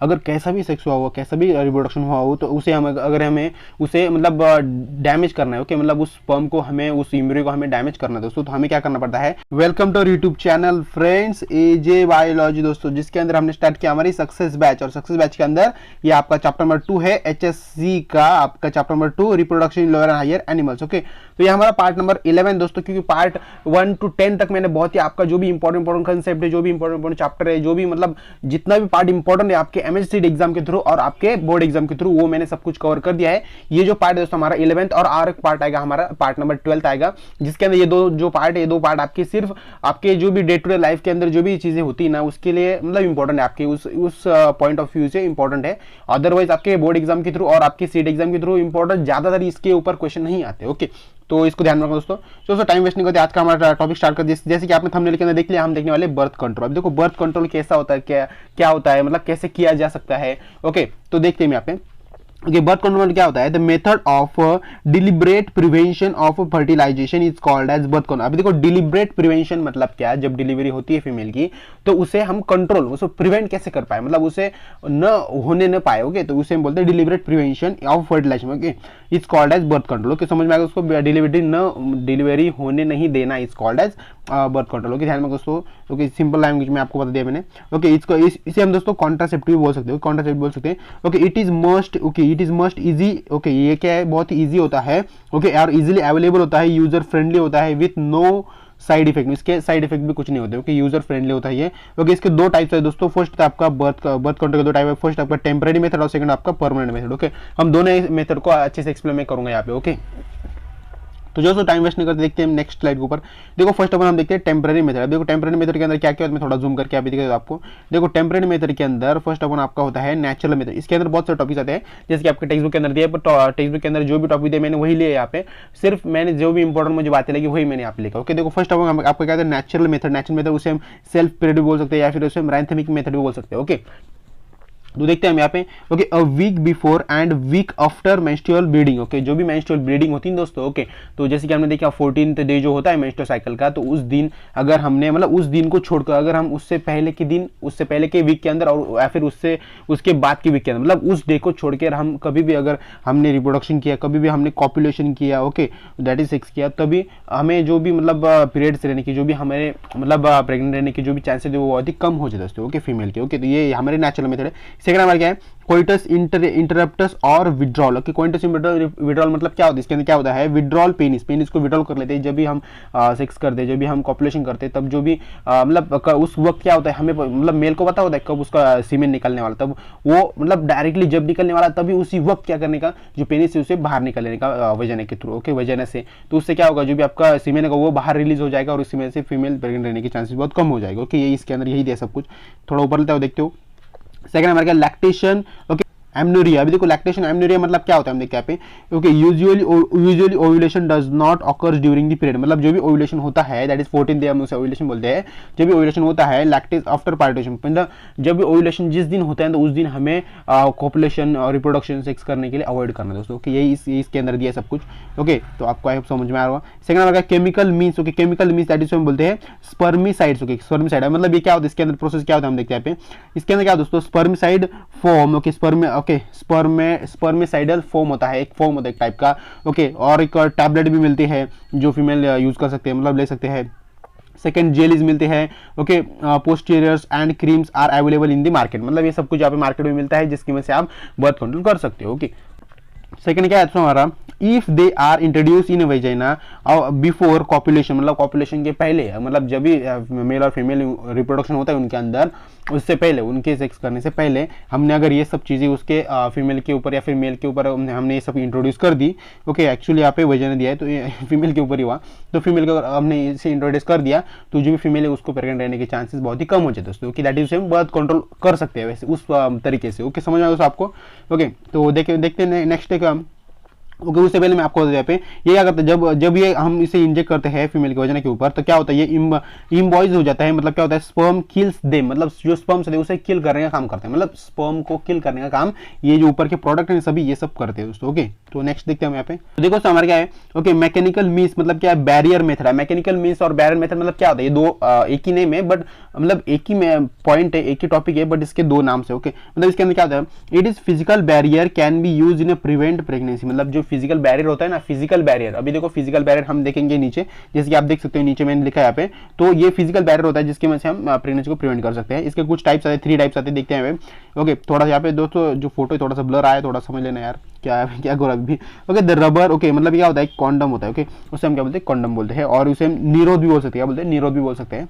अगर कैसा भी सेक्स हुआ हो, कैसा भी रिप्रोडक्शन हुआ हो, तो उसे हम अगर हमें उसे मतलब डैमेज करना है, ओके, मतलब उस स्पर्म को हमें, उस एम्ब्रियो को हमें डैमेज करना है दोस्तों, तो हमें क्या करना पड़ता है। Welcome to YouTube channel friends AJ biology दोस्तों, जिसके अंदर हमने स्टार्ट किया हमारी सक्सेस बैच, और सक्सेस बैच के अंदर ये आपका चैप्टर नंबर 2 है एचएससी का, आपका chapter number 2 reproduction in lower and higher animals. Okay, तो ये हमारा पार्ट नंबर 11 दोस्तों, क्योंकि पार्ट 1 to 10 तक मैंने बहुत ही आपका जो भी इंपॉर्टेंट कंसेप्ट है, जो भी इंपॉर्टेंट चैप्टर है, जो भी मतलब जितना भी पार्ट इंपॉर्टेंट है आपके एमएससी एग्जाम के थ्रू और आपके बोर्ड एग्जाम के थ्रू, वो मैंने सब कुछ कवर कर दिया है। ये जो पार्ट है दोस्तों हमारा 11th, और एक पार्ट आएगा हमारा पार्ट नंबर 12 आएगा, जिसके अंदर ये दो पार्ट है, ये दो पार्ट आपके सिर्फ आपके जो भी डे टू डे लाइफ के अंदर जो भी चीजें होती है ना, उसके लिए मतलब इंपॉर्टेंट है, आपके उस पॉइंट ऑफ व्यू से इंपॉर्टेंट है। अदरवाइज आपके बोर्ड एग्जाम के थ्रू और आपके सीट एग्जाम के थ्रू इंपॉर्टेंट ज्यादातर इसके ऊपर क्वेश्चन नहीं आते। ओके, तो इसको ध्यान रखना दोस्तों टाइम वेस्ट नहीं करते, आज का हमारा टॉपिक स्टार्ट कर दिया। जैसे कि आपने थंबनेल के अंदर देख लिया, हम देखने वाले बर्थ कंट्रोल। अब देखो बर्थ कंट्रोल कैसा होता है, क्या होता है, मतलब कैसे किया जा सकता है। ओके, तो देखते हैं यहाँ पे। ओके, बर्थ कंट्रोल क्या होता है, the method of deliberate prevention of fertilization is called as birth control. अभी देखो डिलिब्रेट प्रिवेंशन मतलब क्या है, जब डिलीवरी होती है फीमेल की, तो उसे हम कंट्रोल, उसे प्रिवेंट कैसे कर पाए, मतलब उसे न होने न पाए। ओके, तो उसे हम बोलते हैं deliberate prevention of fertilization. Okay, is called as birth control. Okay, समझ में आएगा उसको, डिलीवरी होने नहीं देना is called as birth control. Okay, ध्यान में दोस्तों, ओके, सिंपल लैंग्वेज में आपको बता दिया मैंने। ओके, इसे हम दोस्तों कॉन्ट्रासेप्टिव बोल सकते हो, कॉन्ट्रासेप्टिव बोल सकते हैं। Okay, it is must easy. Okay, ये क्या है, बहुत ही इजी होता है। ओके, और इजीली अवेलेबल होता है, यूजर फ्रेंडली होता है, विथ नो साइड इफेक्ट। इसके साइड इफेक्ट भी कुछ नहीं होते। ओके, यूजर फ्रेंडली होता है ये। ओके, इसके दो टाइप्स है दोस्तों। फर्स्ट आपका बर्थ कंट्रोल के दो टाइप है। फर्स्ट आपका टेम्पररी मेथड और सेकंड आपका परमानेंट मेथड। ओके, हम दोनों मेथड को अच्छे से एक्सप्लेन करूंगा यहाँ पे। ओके, तो जो टाइम वेस्ट नहीं करते, देखते हैं नेक्स्ट स्लाइड के ऊपर। देखो फर्स्ट ऑफ ऑल हम देखते हैं टेम्पररी मेथड। देखो टेम्पररी मेथड के अंदर क्या क्या होता है, मैं थोड़ा जूम करके अभी दिखाता हूं आपको। देखो टेम्पररी मेथड के अंदर फर्स्ट ऑफ ऑल आपका होता है नेचुरल मेथड। इसके अंदर बहुत सारे टॉपिक्स आते हैं, जैसे कि आपके टेक्स्ट बुक के अंदर दिया, पर टेक्स्ट बुक के अंदर जो भी टॉपिक दिया मैंने वही लिया यहाँ पे। सिर्फ मैंने जो भी इंपॉर्टेंट मुझे बातें लगी वही मैंने यहाँ पे लिखा। ओके, देखो फर्स्ट ऑफ ऑल आपका क्या है नेचुरल मेथड उसे हम सेल्फ पीरियड भी बोल सकते हैं, या फिर उसे हम राइथमिक मेथड भी बोल सकते हैं। ओके, तो देखते हैं हम यहाँ पे। Okay, a week before and week after menstrual bleeding. Okay, जो भी मेंस्ट्रुअल ब्लीडिंग होती है दोस्तों, ओके, तो जैसे कि हमने देखा 14th डे जो होता है मेंस्ट्रुअल साइकिल का, तो उस दिन अगर हमने मतलब उस दिन को छोड़कर अगर हम उससे पहले के दिन, उससे पहले के वीक के अंदर, और या फिर उसके बाद के वीक के अंदर, मतलब उस डे को छोड़कर हम कभी भी अगर हमने रिप्रोडक्शन किया, कभी भी हमने कॉपुलेशन किया, ओके, दैट इज सेक्स किया, तभी हमें जो भी मतलब पीरियड्स रहने की, जो भी हमारे मतलब प्रेग्नेंट रहने की जो भी चांसेस है वो अधिक कम हो जाए दोस्तों। ओके, फीमेल के। ओके, तो ये हमारे नेचुरल मेथड है। सेकंड हमारा क्या है, कोइटस इंटरप्टस और विड्रॉल। ओके, कोइटस विड्रॉल मतलब क्या होता है, इसके अंदर क्या होता है, विड्रॉल पेनिस को विड्रॉल कर लेते हैं जब भी हम सेक्स करते हैं, जब भी हम कॉपुलेशन करते हैं, तब जो भी मतलब उस वक्त क्या होता है, हमें मतलब मेल को पता होता है कब उसका सीमेन निकलने वाला, तब वो मतलब डायरेक्टली जब निकलने वाला तभी उसी वक्त क्या करने का, जो पेनिस है उसे बाहर निकलने का वजन के थ्रू। ओके, वजन से, तो उससे क्या होगा, जो भी आपका सीमेन है वो बाहर रिलीज हो जाएगा और उस सीमेन से फीमेल प्रेग्नेंट रहने की चांसेस बहुत कम हो जाएगा। ओके, ये इसके अंदर यही दिया सब कुछ। थोड़ा ऊपर लेते हो, देखते हो। सेकंड हमारे लैक्टेशन। Okay, amenorrhoea. अभी देखो लैक्टेशन एमनोरिया मतलब क्या होता है, हम देखते हैं यहाँ पे। Okay, usually ovulation does not occurs during the period, मतलब जो भी ओव्यूलेशन होता है, दैट इज 14th डे हम उसे ओव्यूलेशन बोलते हैं। जब भी ओव्यूलेशन होता है लैक्टेज आफ्टर पार्टिशन, मतलब जब भी ओव्यूलेशन जिस दिन होता है तो उस दिन हमें कॉपुलेशन और रिप्रोडक्शन सेक्स करने के लिए अवॉइड करना दोस्तों। ओके, यही इसके अंदर दिया सब कुछ। ओके, तो आपको आई समझ में आ रहा होगा। सेकंड हमारा chemical means. Okay, chemical means that is हम बोलते हैं स्पर्मिसाइड्स। ओके, स्पर्मिसाइड मतलब ये क्या होता है, इसके अंदर प्रोसेस क्या होता है हम देखते हैं यहाँ पे। इसके अंदर क्या दोस्तों, spermicide form. Okay, spermicidal form होता है, एक फॉर्म होता है एक टाइप का। ओके, और एक टैबलेट भी मिलती है जो फीमेल यूज कर सकते हैं, मतलब ले सकते हैं। सेकेंड, जेलीज मिलते हैं। Okay, posteriors and creams are available in the market, मतलब ये सब कुछ यहाँ पे मार्केट में मिलता है जिसकी वजह से आप बर्थ कंट्रोल कर सकते हो। ओके, सेकंड क्या है हमारा, if they are introduce in vagina before copulation, मतलब कॉपुलेशन के पहले, मतलब जब भी मेल और फीमेल रिप्रोडक्शन होता है उनके अंदर, उससे पहले, उनके सेक्स करने से पहले हमने अगर ये सब चीज़ें उसके फीमेल के ऊपर या फिर मेल के ऊपर हमने ये सब इंट्रोड्यूस कर दी। ओके, एक्चुअली यहाँ पे वेजाइना दिया है तो ये फीमेल के ऊपर ही हुआ, तो फीमेल को हमने इसे इंट्रोड्यूस कर दिया तो जो भी फीमेल है उसको प्रेग्नेंट रहने के चांसेस बहुत ही कम हो जाते दोस्तों। ओके, दैट इज हम बर्थ कंट्रोल कर सकते हैं वैसे उस तरीके से। ओके, समझ में आया दोस्तों आपको। ओके, तो देखते हैं नेक्स्ट है ओके उससे पहले मैं आपको बता दूं यहाँ पे ये क्या करता है, जब जब ये हम इसे इंजेक्ट करते हैं फीमेल के वजन के ऊपर, तो क्या होता है, ये इम्बॉइज हो जाता है। मतलब क्या होता है, स्पर्म किल्स देम, मतलब जो स्पर्म होते हैं उसे किल करने का काम करते हैं, मतलब स्पर्म को किल करने का काम ये जो ऊपर के प्रोडक्ट हैं सभी ये सब करते हैं दोस्तों। ओके तो नेक्स्ट देखते हैं हम यहाँ पे, तो देखो दोस्तों हमारा क्या है, ओके मैकेनिकल मीन्स मतलब क्या है, बैरियर मेथड है। मैकेनिकल मीन्स और बैरियर मेथड मतलब क्या होता है, ये दो एक ही नेम है, बट मतलब एक ही पॉइंट है, एक ही टॉपिक है, बट इसके दो नाम से। ओके मतलब इसके अंदर क्या होता है, it is physical barrier can be use in prevent pregnancy. मतलब जो फिजिकल बैरियर होता है ना, फिजिकल बैरियर, अभी देखो फिजिकल बैरियर हम देखेंगे नीचे, जैसे कि आप देख सकते हो नीचे मैंने लिखा है यहाँ पे, तो ये फिजिकल बैरियर होता है जिसकी वजह से हम प्रेगनेंसी को प्रिवेंट कर सकते हैं। इसके कुछ टाइप्स आते हैं, 3 टाइप्स आते हैं, देखते हैं। ओके थोड़ा सा यहाँ पे दोस्तों जो फोटो है थोड़ा सा ब्लर आया, थोड़ा समझ लेना यार क्या क्या गोरा भी। ओके द रबर, ओके मतलब क्या होता है, कॉन्डम होता है। ओके उसे हम क्या बोलते हैं, कॉन्डम बोलते हैं, और उसे हम निरोध भी बोल सकते हैं, क्या बोलते हैं, निरोध भी बोल सकते हैं।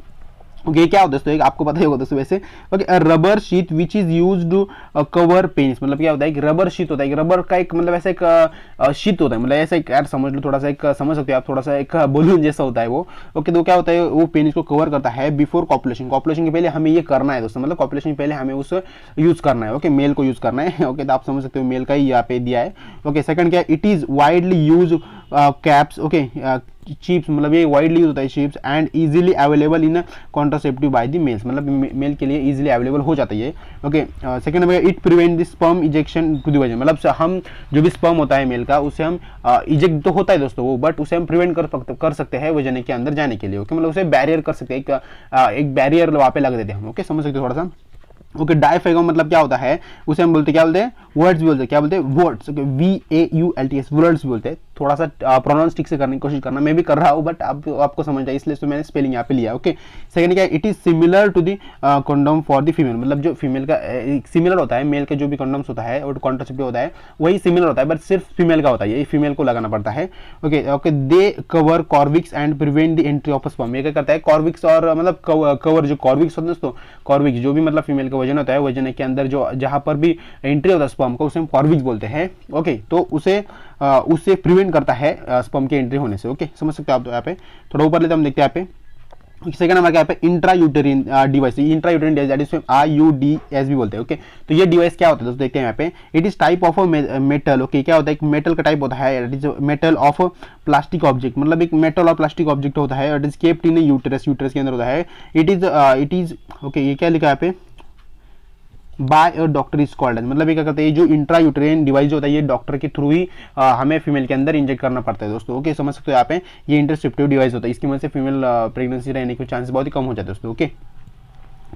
ओके क्या होता है दोस्तों, आपको पता ही होगा दोस्तों वैसे। Okay rubber sheet which is used to cover penis, मतलब क्या होता है, एक रबर शीट होता है, एक रबर का एक मतलब ऐसा एक शीट होता है, मतलब ऐसा एक यार समझ लो, थोड़ा सा एक समझ सकते हो आप, थोड़ा सा एक बलून जैसा होता है वो। ओके तो क्या होता है, वो पेनिस को कवर करता है बिफोर कॉपुलेशन, कॉपुलेशन के पहले हमें ये करना है दोस्तों, मतलब कॉपुलेशन के पहले हमें उसे यूज करना है। ओके मेल को यूज करना है। ओके तो आप समझ सकते हो मेल का ही यहाँ पे दिया है। ओके सेकंड क्या है, it is widely use caps, okay chips, मतलब ये वाइडली यूज होता है chips, and easily available in contraceptive by the males, मतलब मेल के लिए इजीली अवेलेबल हो जाता है ये। Okay second number, it prevent the sperm ejection to the vagina, मतलब हम जो भी स्पर्म होता है मेल का उसे हम इजेक्ट तो होता है दोस्तों वो, बट उसे हम प्रिवेंट कर सकते हैं वजन के अंदर जाने के लिए। ओके मतलब उसे बैरियर कर सकते हैं, एक बैरियर वहाँ पे लग देते हैं हम। ओके समझ सकते हो थोड़ा सा। ओके डायफ्रागम मतलब क्या होता है, उसे हम बोलते क्या बोलते हैं, वर्ड्स बोलते हैं, क्या बोलते हैं, वर्ड्स। ओके VAULTS वर्ड्स बोलते हैं। थोड़ा सा प्रोनाउंस ठीक से करने की कोशिश करना, मैं भी कर रहा हूँ बट आपको समझ जाए इसलिए तो मैंने स्पेलिंग यहाँ पे लिया। ओके सेकंड क्या है, it is similar to the condom for the female, मतलब जो फीमेल का सिमिलर होता है, मेल का जो भी कंडोम्स होता है और कॉन्ट्रासेप्टिव होता है वही सिमिलर होता है, बट सिर्फ फीमेल का होता है, ये फीमेल को लगाना पड़ता है। Okay okay they cover cervix and prevent the entry of sperm, ये क्या करता है, कॉर्विक्स और मतलब कवर जो कॉर्विक्स होता है दोस्तों, कॉर्विक्स जो भी मतलब फीमेल का वजन होता है, वजन के अंदर जो जहां पर भी एंट्री होता है स्पर्म को उसे हम कॉर्विक्स बोलते हैं। ओके तो उससे प्रिवेंट करता है स्पर्म की एंट्री होने से। ओके समझ सकते हो आप। यहाँ पे थोड़ा ऊपर लेते हम देखते हैं यहाँ पे, सेकंड नंबर क्या पे, intra यूटेरिन device, intra यूटेरिन device that is IUDS भी बोलते हैं। ओके तो ये डिवाइस क्या होता है दोस्तों, देखते हैं यहाँ पे, it is type of metal. Okay क्या होता है, एक मेटल का टाइप होता है, it is metal of plastic object, मतलब एक मेटल और प्लास्टिक ऑब्जेक्ट होता है, it is kept in uterus, uterus के अंदर होता है। इट इज ओके ये क्या लिखा है यहाँ पे, by a doctor is called, मतलब ये क्या करते हैं, जो इंट्रा यूटेरिन डिवाइस जो होता है ये डॉक्टर के थ्रू ही हमें फीमेल के अंदर इंजेक्ट करना पड़ता है दोस्तों। ओके समझ सकते हो यहाँ पे, ये इंटरसेप्टिव डिवाइस होता है, इसकी वजह से फीमेल प्रेगनेंसी रहने के चांसेस बहुत ही कम हो जाते हैं दोस्तों। ओके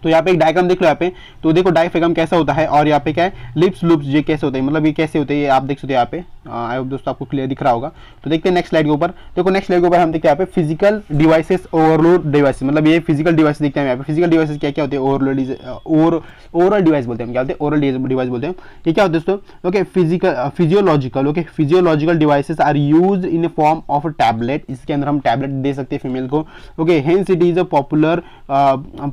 तो यहाँ पे एक डायग्राम देख लो यहाँ पे, तो देखो डायफ्रागम कैसा होता है, और यहाँ पे क्या है, लिप्स लूप्स ये कैसे होते हैं, मतलब ये कैसे होते हैं, ये आप देख सकते हो यहाँ पे। आई होप दोस्तों आपको क्लियर दिख रहा होगा। तो देखते हैं नेक्स्ट स्लाइड के ऊपर, देखो नेक्स्ट स्लाइड के ऊपर हम देखते हैं यहाँ पे फिजिकल डिवाइसेस, ओवरलोड डिवाइस, मतलब ये फिजिकल डिवाइस देखते हैं यहाँ पे, फिजिकल डिवाइसेस क्या क्या होते हैं, ओवरल डिवाइस बोलते हैं, क्या होते हैं, ओरल डिवाइस बोलते हैं। ये क्या होता है दोस्तों, okay physiological, okay physiological devices are used in a form of tablet, इसके अंदर हम टैबलेट दे सकते हैं फीमेल को। Okay hence it is a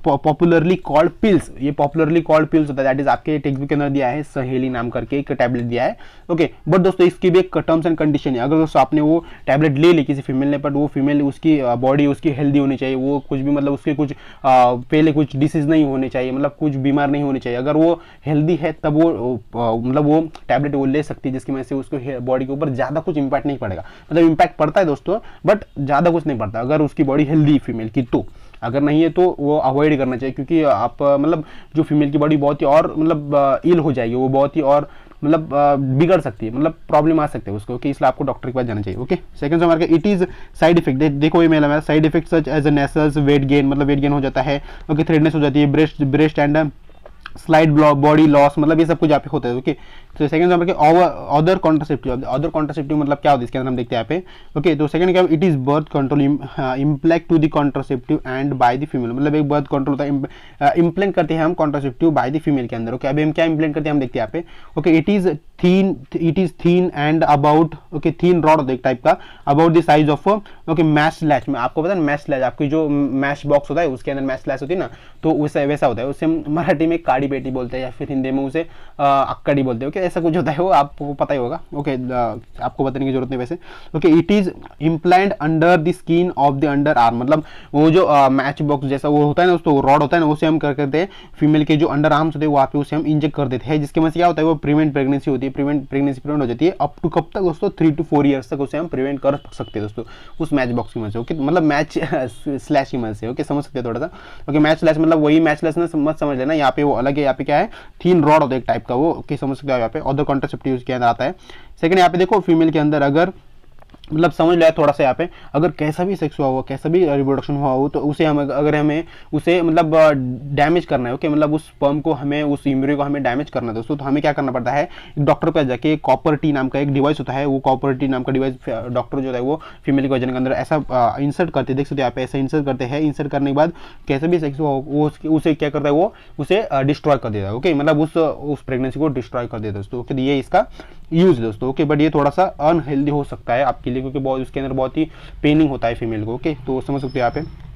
popularly called pills, ये पॉपुलरली कॉल्ड पिल्स होता है, दैट इज आपके टेक्स्ट बुक के अंदर दिया है, सहेली नाम करके एक टैबलेट दिया है। ओके बट दोस्तों इसकी भी एक टर्म्स एंड कंडीशन है, अगर दोस्तों आपने वो टैबलेट ले ली किसी फीमेल ने, बट वो फीमेल उसकी बॉडी उसकी हेल्दी होनी चाहिए, वो कुछ भी मतलब उसके कुछ पहले कुछ डिसीज नहीं होने चाहिए, मतलब कुछ बीमार नहीं होनी चाहिए, अगर वो हेल्दी है तब वो मतलब वो टैबलेट वो ले सकती है, जिसकी वजह से उसको बॉडी के ऊपर ज्यादा कुछ इंपैक्ट नहीं पड़ेगा, मतलब इंपैक्ट पड़ता है दोस्तों बट ज्यादा कुछ नहीं पड़ता अगर उसकी बॉडी हेल्दी फीमेल की, तो अगर नहीं है तो वो अवॉइड करना चाहिए, क्योंकि आप मतलब जो फीमेल की बॉडी बहुत ही और मतलब इल हो जाएगी, वो बहुत ही और मतलब बिगड़ सकती है, मतलब प्रॉब्लम आ सकते हैं उसको, ओके इसलिए आपको डॉक्टर के पास जाना चाहिए। ओके सेकंड हमारे इट इज साइड इफेक्ट, देखो ये मेरा side effect such as nasals, weight gain, मतलब वेट गेन हो जाता है। ओके थ्रेडनेस हो जाती है, breast and slide body loss, मतलब ये सब कुछ यहाँ पे होता है। ओके तो सेकंड नंबर के अदर कॉन्ट्रासेप्टिव, अदर कॉन्ट्रासेप्टिव मतलब क्या होता है इसके अंदर हम देखते हैं यहाँ पे। ओके तो सेकंड क्या, it is birth control implant to the contraceptive and by the female, मतलब एक बर्थ कंट्रोल होता है, इम्प्लेंट करते हैं हम कॉन्ट्रासेप्टिव बाय द फीमेल के अंदर। ओके अभी हम क्या इम्प्लेंट करते हैं हम देखते हैं यहाँ पे। Okay it is thin and about, okay thin rod होता है एक टाइप का, about the size of okay मैश लैच, में आपको पता है मैश लैच, आपकी जो मैश बॉक्स होता है उसके अंदर मैश लैच होती है ना, तो वैसा होता है, उसे मराठी में काड़ी बेटी बोलते हैं या फिर हिंदी में उसे अक्कड़ी बोलते हैं। ओके ऐसा कुछ होता है, वो आपको पता ही होगा। ओके आपको बताने की जरूरत नहीं वैसे। Okay it is implant under the skin of the under arm, मतलब वो जो मैच बॉक्स जैसा वो होता है ना दोस्तों, रॉड होता है ना, उसे हम कर करते हैं फीमेल के जो अंडर आर्म्स होते हैं वहाँ पे उसे हम इंजेक्ट कर देते हैं, जिसके वजह से क्या होता है वो प्रिवेंट प्रेगनेंसी होती है, है, प्रेगनेंसी प्रिवेंट हो जाती है। अप टू कब तक दोस्तों? 3 to 4 ईयर्स तक उसे हम प्रिवेंट कर सकते हैं दोस्तों उस मैच बॉक्स की मदद से। ओके, मतलब मैच स्लैश की मदद से। ओके, समझ सकते हैं थोड़ा सा। ओके, मैच स्लैश मतलब वही मैच स्लैश ना, मत समझ लेना, यहाँ पे वो अलग है, यहाँ पे क्या है, थिन रॉड होता है एक टाइप का वो। ओके, समझ सकते हो यहाँ पे अदर कॉन्ट्रासेप्टिव के अंदर आता है। सेकंड यहाँ पे देखो फीमेल के अंदर अगर मतलब समझ लिया थोड़ा सा यहाँ पे, अगर कैसा भी सेक्स हुआ हो, कैसा भी रिप्रोडक्शन हुआ हो, तो उसे हम अगर हमें उसे मतलब डैमेज करना है, ओके, मतलब उस स्पर्म को हमें, उस एम्ब्रियो को हमें डैमेज करना है दोस्तों, तो हमें क्या करना पड़ता है, डॉक्टर पे जाके कॉपर टी नाम का एक डिवाइस होता है, वो कॉपर टी नाम का डिवाइस डॉक्टर जो है वो फीमेल के वजन के अंदर ऐसा इंसर्ट करते, देख सकते हो यहाँ पे ऐसा इंसर्ट करते हैं। इंसर्ट करने के बाद कैसा भी सेक्स हुआ हो वो उसे क्या करता है, वो उसे डिस्ट्रॉय कर देता है। ओके, मतलब उस प्रेगनेंसी को डिस्ट्रॉय कर देता है दोस्तों। ओके, ये इसका यूज है दोस्तों। ओके, बट ये थोड़ा सा अनहेल्दी हो सकता है आपके लिए, क्योंकि बहुत उसके अंदर बहुत ही पेनिंग होता है फीमेल को। ओके, तो समझ सकते हो यहाँ पे।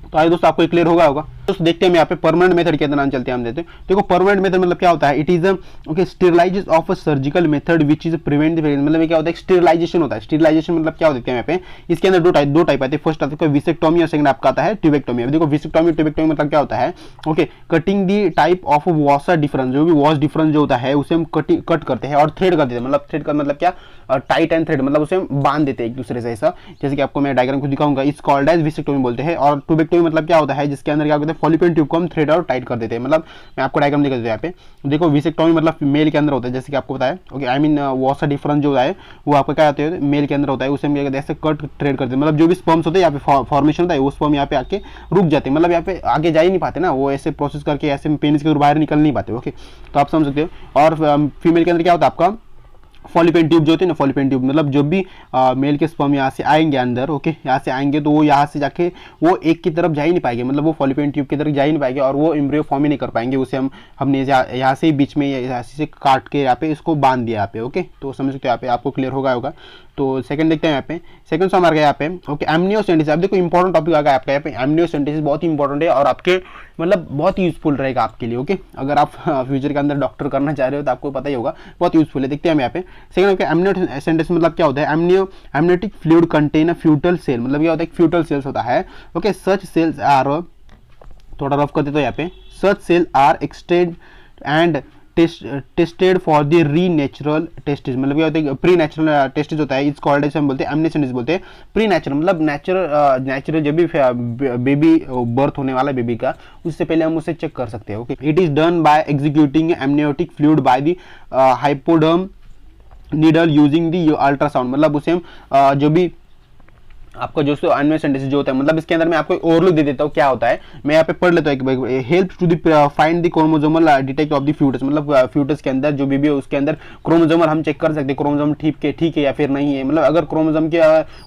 तो आइए दोस्तों, आपको क्लियर होगा। दोस्तों देखते हैं हम यहाँ पे परमानेंट मेथड के अंदर चलते हैं हम देते हैं। देखो परमानेंट मेथड मतलब क्या होता है, it is okay sterilization of a surgical method which is prevent, मतलब क्या होता है, स्टेरिलाइजेशन होता है। स्टेरिलाइजेशन मतलब क्या होता है यहाँ पे, इसके अंदर दो टाइप आते हैं। फर्स्ट आता है विसेक्टोमी और सेकंड आपका आता है ट्यूबेक्टोमी। अब देखो विसेक्टोमी ट्यूबेक्टोमी मतलब क्या होता है, okay, cutting the type of vasa deferens, जो भी वॉस डिफरेंस जो होता है उसे हम कट करते हैं और थ्रेड कर देते हैं। मतलब थ्रेड का मतलब क्या, टाइट एंड थ्रेड, मतलब उसे हम बांध देते हैं एक दूसरे से ऐसा, जैसे कि आपको मैं डायग्राम को दिखाऊंगा। इस कॉल्ड एज विसेक्टोमी बोलते हैं। और ट्यूबेक्टोमी मतलब क्या होता है, जिसके अंदर क्या होता है, फॉलिपियन ट्यूब को हम थ्रेड और टाइट कर देते हैं। मतलब मैं आपको डायग्राम दिखा देता हूं यहाँ पे। देखो विसेक्टोमी मतलब मेल के अंदर होता है, जैसे कि आपको बताया। ओके, आई मीन वॉसा डिफरेंस जो है वो आपका क्या होता है, मेल के अंदर होता है, उसे हम क्या कहते हैं, ऐसे कट थ्रेड करते हैं। मतलब जो भी स्पर्म्स होते हैं यहाँ पे फॉर्मेशन होता है, वो स्पर्म यहाँ पे आके रुक जाते हैं, मतलब यहाँ पे आगे जा ही नहीं पाते ना, वो ऐसे प्रोसेस करके ऐसे पेनिस के बाहर निकल नहीं पाते। ओके, तो आप समझ सकते हो। और फीमेल के अंदर क्या होता है आपका, फॉलिपियन ट्यूब जो होती है ना, फॉलिपियन ट्यूब मतलब जो भी मेल के स्पर्म यहाँ से आएंगे अंदर, ओके, यहाँ से आएंगे तो वो यहाँ से जाके वो एक की तरफ जा ही नहीं पाएंगे, मतलब वो फॉलिपियन ट्यूब की तरफ जा ही नहीं पाएंगे और वो एम्ब्रियो फॉर्म ही नहीं कर पाएंगे। उसे हमने यहाँ से बीच में यहाँ से काट के यहाँ पे इसको बांध दिया यहाँ पे। ओके, तो समझ सकते हो यहाँ पे, आपको क्लियर होगा। तो सेकंड देखते हैं यहाँ पे। सेकंड सॉन्ग आ गया यहाँ पे, ओके, एमनियोसेंटेसिस। अब देखो इंपॉर्टेंट टॉपिक आ गया आपका यहाँ पे, एमनियोसेंटेसिस बहुत ही इंपॉर्टेंट है और आपके मतलब बहुत ही यूजफुल रहेगा आपके लिए। ओके, अगर आप फ्यूचर के अंदर डॉक्टर करना चाह रहे हो तो आपको पता ही होगा, बहुत यूजफुल है। देखते हैं हम यहाँ पे। सेकंड ओके, एमनियोसेंटेसिस मतलब क्या होता है, amniotic fluid contain a fetal cell, मतलब क्या होता है, फ्यूटल सेल्स होता है। ओके, सच सेल्स आर, थोड़ा रफ कर देते हो यहाँ पे, such cell are extend and tested for the re natural testis, मतलब क्या होता है, प्री नेचुरल टेस्टिस होता है, इस कॉल्ड एज हम बोलते हैं एमनियोसेंटेसिस बोलते हैं। प्री नेचुरल मतलब नेचुरल जब भी बेबी बर्थ होने वाला बेबी का, उससे पहले हम उसे चेक कर सकते हैं। Okay, it is done by executing amniotic fluid by the hypoderm needle using the ultrasound, मतलब उसे हम जो भी आपका जो एमनियोसेंटेसिस जो होता है, मतलब इसके अंदर मैं आपको ओवरलुक दे देता हूँ क्या होता है, मैं यहाँ पे पढ़ लेता हूँ। Help to find the chromosomal detect of the foetus, मतलब फ्यूटस के अंदर जो बेबी है उसके अंदर क्रोमोसोमल हम चेक कर सकते हैं, क्रोमोसोम ठीक है या फिर नहीं है। मतलब अगर क्रोमोसोम के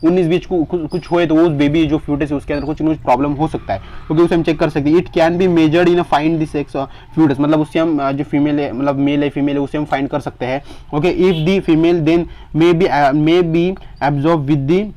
19-20 कुछ हुए तो उस बेबी जो फ्यूटस है उसके अंदर कुछ प्रॉब्लम हो सकता है, क्योंकि उसे हम चेक कर सकते हैं। It can be measured in find the sex foetus, मतलब उससे हम जो फीमेल है, मतलब मेल है फीमेल है, उसे हम फाइंड कर सकते हैं। Okay, if the female then may be absorb with the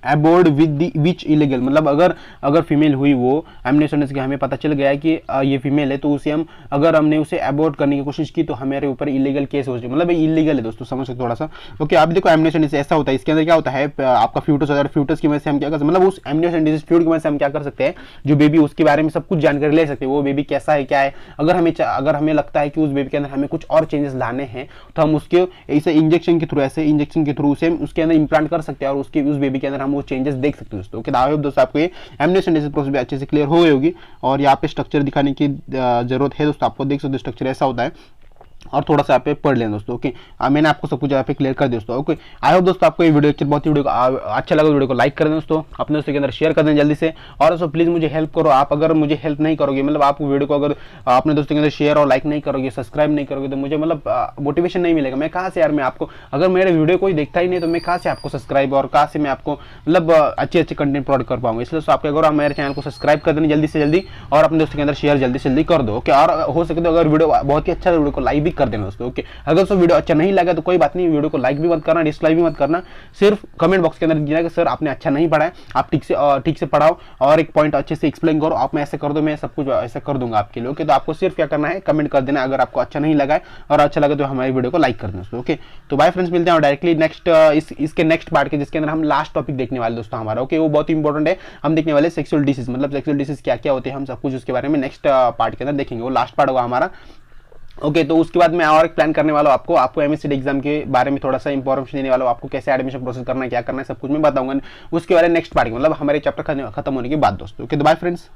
abort with the which illegal, मतलब अगर फीमेल हुई वो एमनियोसेंटेसिस के हमें पता चल गया है कि ये फीमेल है, तो उसे हम अगर हमने उसे अबोर्ड करने की कोशिश की तो हमारे ऊपर इलीगल केस हो जाए, मतलब ये इलीगल है दोस्तों, समझ सकते थोड़ा सा। ओके, आप देखो एमनियोसेंटेसिस ऐसा होता है, इसके अंदर क्या होता है, आपका फ्यूटस होता है, फ्यूटस की वजह से हम क्या कर सकते हैं, मतलब उस एमनियोसेंटेसिस फ्लूइड की वजह से हम क्या कर सकते हैं, जो बेबी उसके बारे में सब कुछ जानकारी ले सकते हैं, वो बेबी कैसा है क्या है। अगर हमें लगता है कि उस बेबी के अंदर हमें कुछ और चेंजेस लाने हैं तो हम उसके ऐसे इंजेक्शन के थ्रू उसे उसके अंदर इंप्लांट कर सकते हैं और उस बेबी के अंदर हम वो चेंजेस देख सकते हैं दोस्तों। ओके, आई होप दोस्तों आपको ये एमनियोसेंटेसिस प्रोसेस भी अच्छे से क्लियर हो गई होगी। और यहाँ पे स्ट्रक्चर दिखाने की जरूरत है दोस्तों, आपको देख सकते हो स्ट्रक्चर ऐसा होता है और थोड़ा सा यहाँ पे पढ़ लें दोस्तों। ओके, मैंने आपको सब कुछ यहाँ पे क्लियर कर दिया दोस्तों। ओके, आई होप दोस्तों आपको ये वीडियो लेक्चर बहुत ही अच्छा लगा, वीडियो को लाइक कर दें दोस्तों, अपने दोस्तों के अंदर शेयर कर दें जल्दी से। और दोस्तों प्लीज मुझे हेल्प करो, आप अगर मुझे हेल्प नहीं करोगे, मतलब आप वीडियो को अगर अपने दोस्तों के अंदर शेयर और लाइक नहीं करोगे, सब्सक्राइब नहीं करोगे, तो मुझे मतलब मोटिवेशन नहीं मिलेगा। मैं कहाँ से यार, मैं आपको अगर मेरे वीडियो कोई देखता ही नहीं तो मैं कहाँ से आपको सब्सक्राइब और कहाँ से मैं आपको मतलब अच्छे कंटेंट प्रोवाइड कर पाऊंगा। इसलिए आपके अगर आप मेरे चैनल को सब्सक्राइब कर दें जल्दी से जल्दी और अपने दोस्तों के अंदर शेयर जल्दी से जल्दी कर दो। ओके, और हो सके तो अगर वीडियो बहुत ही अच्छा है वीडियो को लाइक भी कर देना दोस्तों। ओके, अगर दोस्तों वीडियो अच्छा नहीं लगा तो कोई बात नहीं, वीडियो को लाइक भी मत करना, डिसलाइक भी मत करना, सिर्फ कमेंट बॉक्स के अंदर दिया कि सर आपने अच्छा नहीं पढ़ा है, आप ठीक से पढ़ाओ और एक पॉइंट अच्छे से एक्सप्लेन करो, आप मैं ऐसे कर दो, मैं सब कुछ ऐसा कर दूंगा आपके लिए। ओके, तो आपको सिर्फ क्या करना है, कमेंट कर देना अगर आपको अच्छा नहीं लगा है, और अच्छा लगा तो हमारी वीडियो को लाइक कर देना। ओके, तो बाय फ्रेंड्स, मिलते हैं डायरेक्टली नेक्स्ट इसके नेक्स्ट पार्ट के, जिसके अंदर हम लास्ट टॉपिक देखने वाले दोस्तों हमारा। ओके, वो बहुत ही इंपॉर्टेंट है, हम देखने वाले सेक्सुअल डिसीज, मतलब सेक्सुअल डिसीज क्या क्या होते हैं, हम सब कुछ उसके बारे में नेक्स्ट पार्ट के अंदर देखेंगे, वो लास्ट पार्ट होगा हमारा। ओके तो उसके बाद मैं और एक प्लान करने वाला हूँ आपको एमएससीडी एग्जाम के बारे में थोड़ा सा इंफॉर्मेशन देने वाला हूँ, आपको कैसे एडमिशन प्रोसेस करना है, क्या करना है, सब कुछ मैं बताऊंगा उसके बारे में नेक्स्ट पार्ट, मतलब हमारे चैप्टर खत्म होने के बाद दोस्तों। ओके तो बाय फ्रेंड्स।